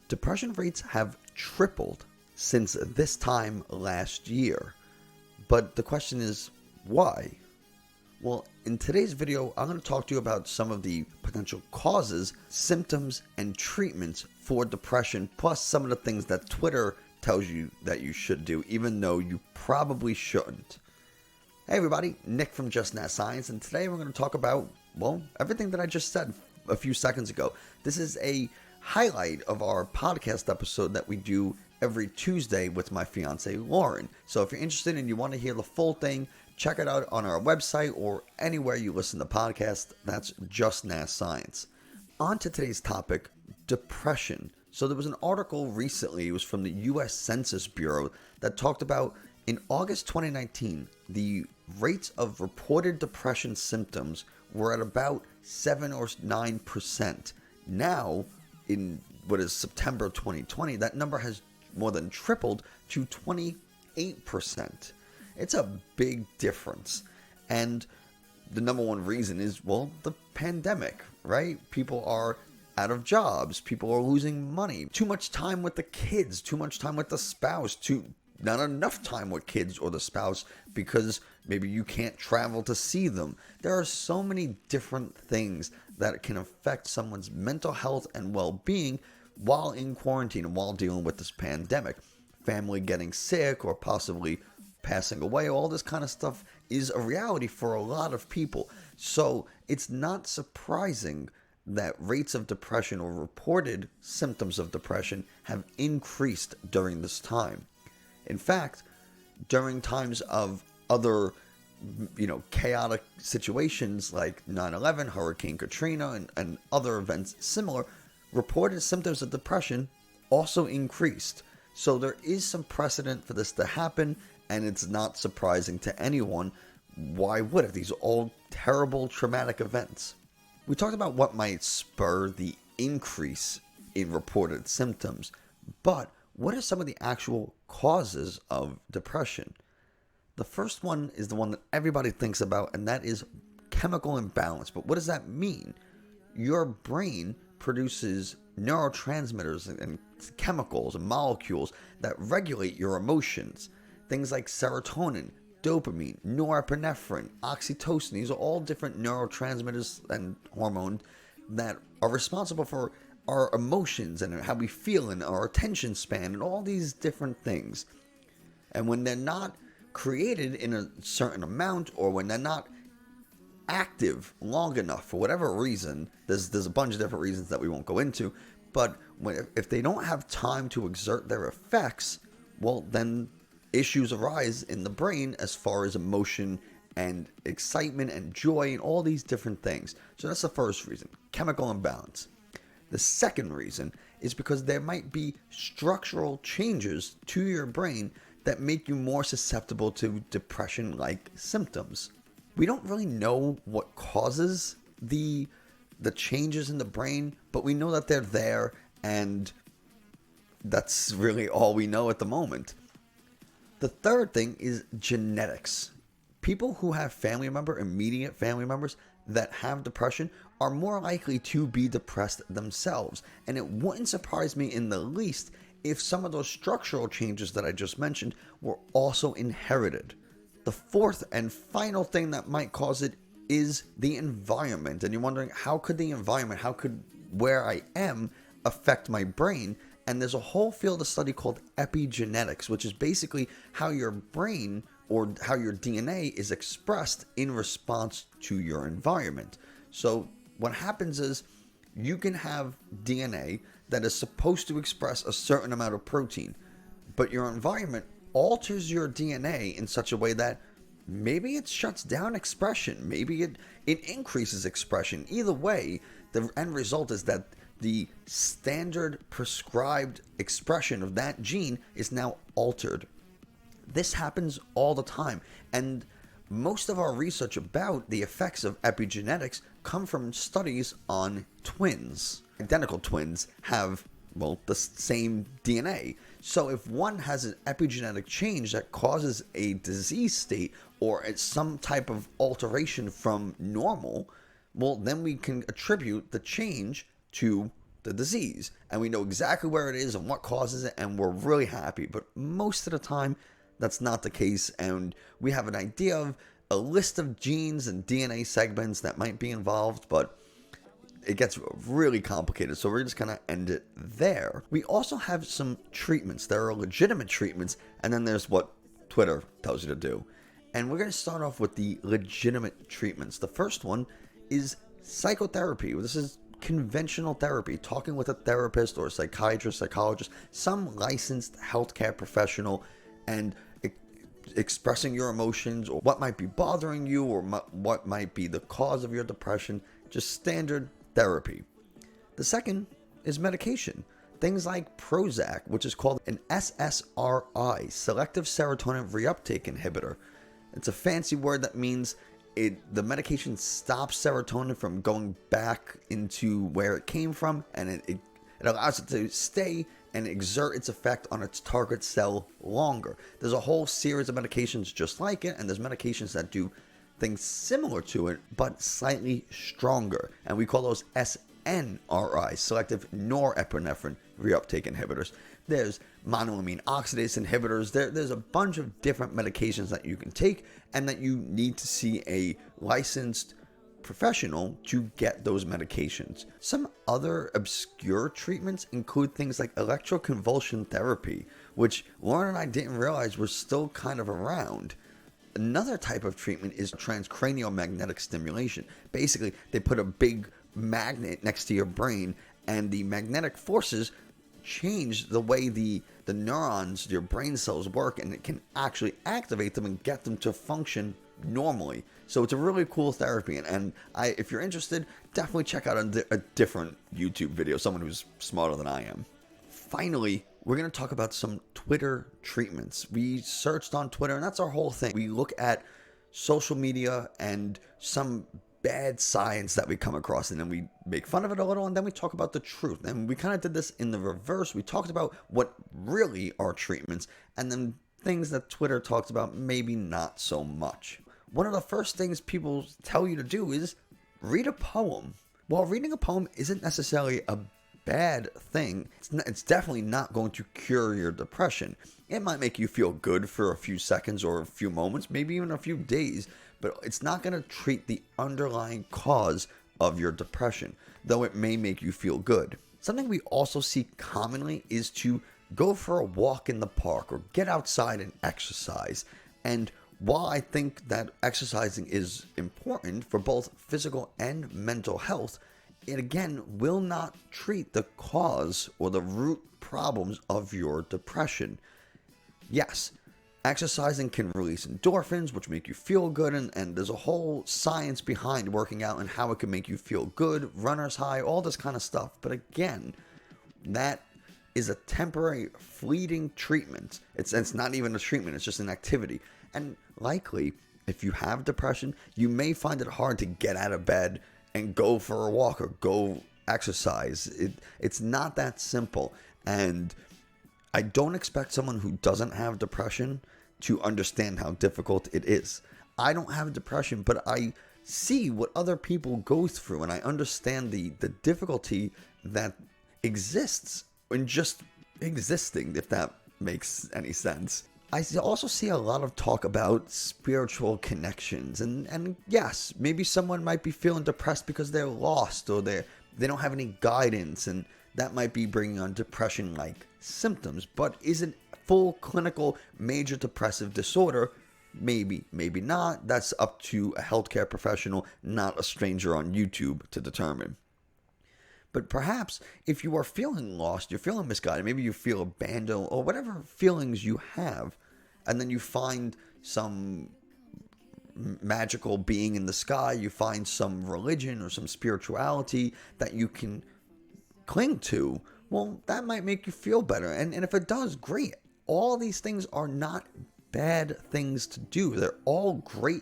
Depression rates have tripled since this time last year. But the question is, why? Well, in today's video, I'm going to talk to you about some of the potential causes, symptoms, and treatments for depression, plus some of the things that Twitter tells you that you should do, even though you probably shouldn't. Hey everybody, Nick from Just Nat Science, and today we're going to talk about, well, everything that I just said a few seconds ago. This is a highlight of our podcast episode that we do every Tuesday with my fiance Lauren. So if you're interested and you want to hear the full thing, check it out on our website or anywhere you listen to podcasts. That's Just Nat Science. On to today's topic, depression. So there was an article recently, it was from the U.S. Census Bureau, that talked about in August 2019, the rates of reported depression symptoms were at about 7 or 9%. Now, in what is September 2020, that number has more than tripled to 28%. It's a big difference. And the number one reason is, well, the pandemic, right? People are out of jobs. People are losing money. Too much time with the kids. Too much time with the spouse. Not enough time with kids or the spouse because maybe you can't travel to see them. There are so many different things that can affect someone's mental health and well-being while in quarantine and while dealing with this pandemic. Family getting sick or possibly passing away, all this kind of stuff is a reality for a lot of people. So it's not surprising that rates of depression or reported symptoms of depression have increased during this time. In fact, during times of other, chaotic situations like 9/11, Hurricane Katrina, and other events similar, reported symptoms of depression also increased. So there is some precedent for this to happen, and it's not surprising to anyone. Why would it? These are all terrible, traumatic events. We talked about what might spur the increase in reported symptoms, but what are some of the actual causes of depression? The first one is the one that everybody thinks about, and that is chemical imbalance. But what does that mean? Your brain produces neurotransmitters and chemicals and molecules that regulate your emotions. Things like serotonin, dopamine, norepinephrine, oxytocin. These are all different neurotransmitters and hormones that are responsible for our emotions and how we feel and our attention span and all these different things. And when they're not created in a certain amount, or when they're not active long enough for whatever reason, there's a bunch of different reasons that we won't go into, but if they don't have time to exert their effects, well, then issues arise in the brain as far as emotion and excitement and joy and all these different things. So that's the first reason, chemical imbalance. The second reason is because there might be structural changes to your brain that make you more susceptible to depression-like symptoms. We don't really know what causes the changes in the brain, but we know that they're there, and that's really all we know at the moment. The third thing is genetics. People who have immediate family members that have depression are more likely to be depressed themselves. And it wouldn't surprise me in the least if some of those structural changes that I just mentioned were also inherited. The fourth and final thing that might cause it is the environment. And you're wondering, how could where I am affect my brain? And there's a whole field of study called epigenetics, which is basically how your brain or how your DNA is expressed in response to your environment. So what happens is you can have DNA that is supposed to express a certain amount of protein, but your environment alters your DNA in such a way that maybe it shuts down expression, maybe it increases expression. Either way, the end result is that the standard prescribed expression of that gene is now altered. This happens all the time, and most of our research about the effects of epigenetics come from studies on twins. Identical twins have, the same DNA. So if one has an epigenetic change that causes a disease state or some type of alteration from normal, then we can attribute the change to the disease, and we know exactly where it is and what causes it, and we're really happy. But most of the time, that's not the case, and we have an idea of a list of genes and DNA segments that might be involved, but it gets really complicated, so we're just going to end it there. We also have some treatments. There are legitimate treatments, and then there's what Twitter tells you to do. And we're going to start off with the legitimate treatments. The first one is psychotherapy. This is conventional therapy, talking with a therapist or a psychiatrist, psychologist, some licensed healthcare professional, and expressing your emotions or what might be bothering you or what might be the cause of your depression. Just standard therapy. The second is medication. Things like Prozac, which is called an SSRI, selective serotonin reuptake inhibitor. It's a fancy word that means the medication stops serotonin from going back into where it came from, and it allows it to stay and exert its effect on its target cell longer. There's a whole series of medications just like it, and there's medications that do things similar to it, but slightly stronger. And we call those SNRIs, selective norepinephrine reuptake inhibitors. There's monoamine oxidase inhibitors. There's a bunch of different medications that you can take, and that you need to see a licensed professional to get those medications. Some other obscure treatments include things like electroconvulsion therapy, which Lauren and I didn't realize was still kind of around. Another type of treatment is transcranial magnetic stimulation. Basically, they put a big magnet next to your brain, and the magnetic forces change the way the neurons, your brain cells work, and it can actually activate them and get them to function normally. So it's a really cool therapy, and if you're interested, definitely check out a different YouTube video, someone who's smarter than I am. Finally, we're going to talk about some Twitter treatments. We searched on Twitter, and that's our whole thing. We look at social media and some bad science that we come across, and then we make fun of it a little, and then we talk about the truth. And we kind of did this in the reverse. We talked about what really are treatments, and then things that Twitter talks about, maybe not so much. One of the first things people tell you to do is read a poem. While reading a poem isn't necessarily a bad thing, it's definitely not going to cure your depression. It might make you feel good for a few seconds or a few moments, maybe even a few days, but it's not going to treat the underlying cause of your depression, though it may make you feel good. Something we also see commonly is to go for a walk in the park or get outside and exercise. And while I think that exercising is important for both physical and mental health, it again will not treat the cause or the root problems of your depression. Yes, exercising can release endorphins, which make you feel good, and there's a whole science behind working out and how it can make you feel good, runner's high, all this kind of stuff. But again, that is a temporary, fleeting treatment. It's not even a treatment, it's just an activity. And likely, if you have depression, you may find it hard to get out of bed and go for a walk or go exercise. It's not that simple. And I don't expect someone who doesn't have depression to understand how difficult it is. I don't have depression, but I see what other people go through, and I understand the difficulty that exists in just existing, if that makes any sense. I also see a lot of talk about spiritual connections, and yes, maybe someone might be feeling depressed because they're lost or they don't have any guidance, and that might be bringing on depression-like symptoms. But is it full clinical major depressive disorder? Maybe, maybe not. That's up to a healthcare professional, not a stranger on YouTube, to determine. But perhaps if you are feeling lost, you're feeling misguided, maybe you feel abandoned or whatever feelings you have, and then you find some magical being in the sky, you find some religion or some spirituality that you can cling to, well, that might make you feel better. And if it does, great. All these things are not bad things to do. They're all great.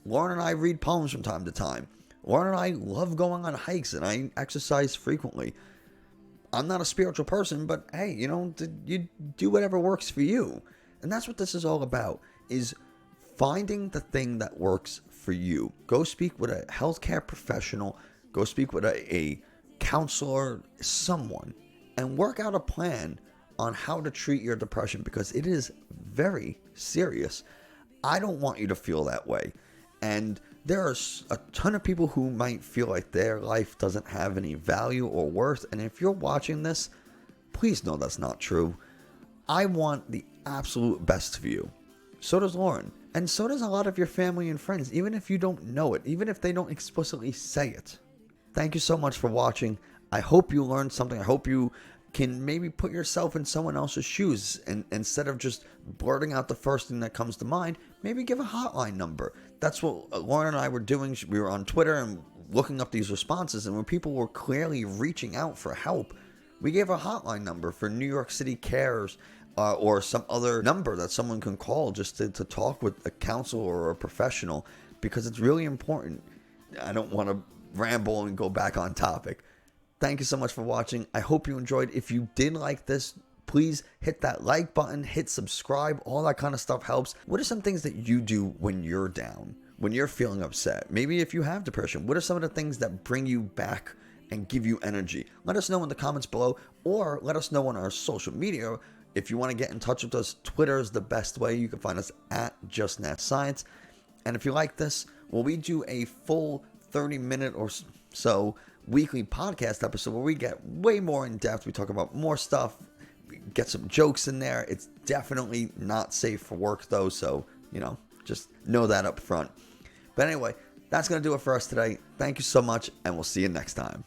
Lauren and I read poems from time to time. Lauren and I love going on hikes, and I exercise frequently. I'm not a spiritual person, but hey, you do whatever works for you. And that's what this is all about, is finding the thing that works for you. Go speak with a healthcare professional. Go speak with a counselor, someone, and work out a plan on how to treat your depression, because it is very serious. I don't want you to feel that way. And there are a ton of people who might feel like their life doesn't have any value or worth. And if you're watching this, please know that's not true. I want the absolute best for you. So does Lauren. And so does a lot of your family and friends, even if you don't know it, even if they don't explicitly say it. Thank you so much for watching. I hope you learned something. I hope you can maybe put yourself in someone else's shoes, and instead of just blurting out the first thing that comes to mind, maybe give a hotline number. That's what Lauren and I were doing. We were on Twitter and looking up these responses, and when people were clearly reaching out for help, we gave a hotline number for New York City Cares, or some other number that someone can call just to talk with a counselor or a professional, because it's really important. I don't want to ramble and go back on topic. Thank you so much for watching. I hope you enjoyed. If you did like this, please hit that like button, hit subscribe. All that kind of stuff helps. What are some things that you do when you're down, when you're feeling upset? Maybe if you have depression, what are some of the things that bring you back and give you energy? Let us know in the comments below, or let us know on our social media. If you want to get in touch with us, Twitter is the best way. You can find us at JustNatScience. And if you like this, well, we do a full 30-minute or so weekly podcast episode where we get way more in depth. We talk about more stuff, we get some jokes in there. It's definitely not safe for work though, so just know that up front. But anyway, that's going to do it for us today. Thank you so much, and we'll see you next time.